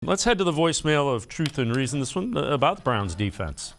Let's head to the voicemail of Truth and Reason. This one about the Browns defense.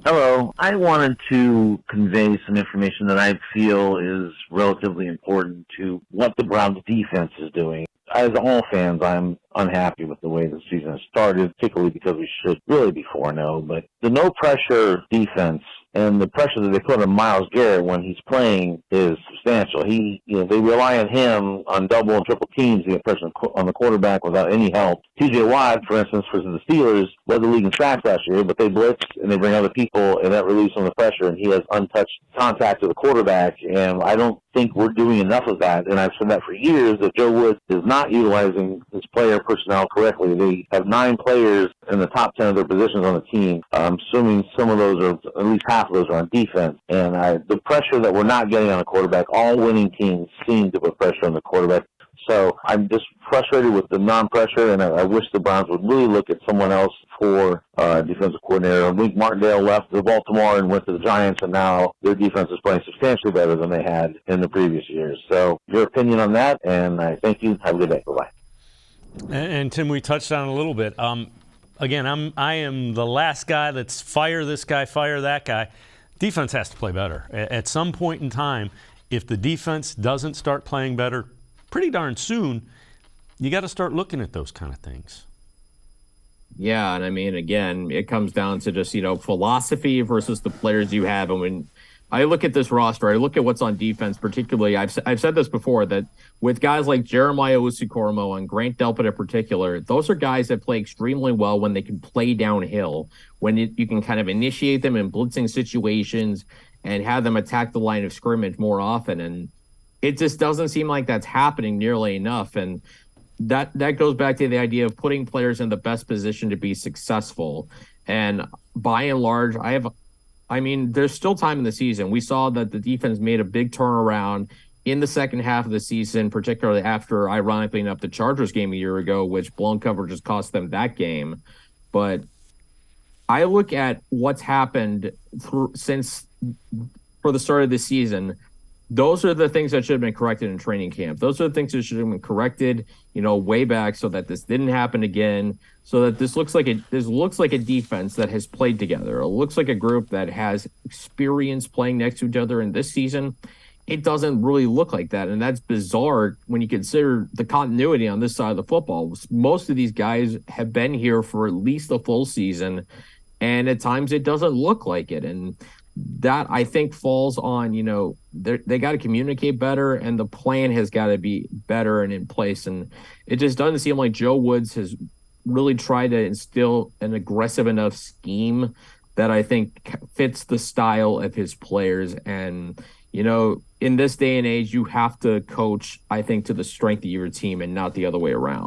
Hello. I wanted to convey some information that I feel is relatively important to what the Browns defense is doing. As all fans, I'm unhappy with the way the season has started, particularly because we should really be 4-0. But the no-pressure defense and the pressure that they put on Myles Garrett when he's playing is substantial. They rely on him on double and triple teams to get pressure on the quarterback without any help. T.J. Watt, for instance, for the Steelers, led the league in sacks last year, but they blitz and they bring other people, and that relieves some of the pressure, and he has untouched contact with the quarterback, and I don't think we're doing enough of that, and I've said that for years, that Joe Woods is not utilizing his player personnel correctly. They have 9 players in the top 10 of their positions on the team. I'm assuming some of those are, at least half of those are on defense, and the pressure that we're not getting on a quarterback, all winning teams seem to put pressure on the quarterback. So I'm just frustrated with the non-pressure, and I wish the Browns would really look at someone else for defensive coordinator. Wink Martindale left to Baltimore and went to the Giants, and now their defense is playing substantially better than they had in the previous years. So your opinion on that, and I thank you. Have a good day. Bye-bye. And Tim, we touched on it a little bit. Again, I am the last guy that's fire this guy, fire that guy. Defense has to play better. At some point in time, if the defense doesn't start playing better pretty darn soon, you got to start looking at those kind of things. Yeah, and I mean, again, it comes down to just, philosophy versus the players you have. And when I look at this roster, I look at what's on defense, particularly, I've said this before, that with guys like Jeremiah Owusu-Koramoah and Grant Delpit in particular, those are guys that play extremely well when they can play downhill, when you can kind of initiate them in blitzing situations and have them attack the line of scrimmage more often. And it just doesn't seem like that's happening nearly enough. And that goes back to the idea of putting players in the best position to be successful. And by and large, there's still time in the season. We saw that the defense made a big turnaround in the second half of the season, particularly after, ironically enough, the Chargers game a year ago, which blown coverages cost them that game. But I look at what's happened since for the start of the season. Those are the things that should have been corrected in training camp. Those are the things that should have been corrected, way back, so that this didn't happen again. So that this looks like a defense that has played together. It looks like a group that has experience playing next to each other. In this season, it doesn't really look like that, and that's bizarre when you consider the continuity on this side of the football. Most of these guys have been here for at least a full season, and at times it doesn't look like it. And that, I think, falls on, they got to communicate better, and the plan has got to be better and in place. And it just doesn't seem like Joe Woods has really tried to instill an aggressive enough scheme that I think fits the style of his players. And, in this day and age, you have to coach, I think, to the strength of your team and not the other way around.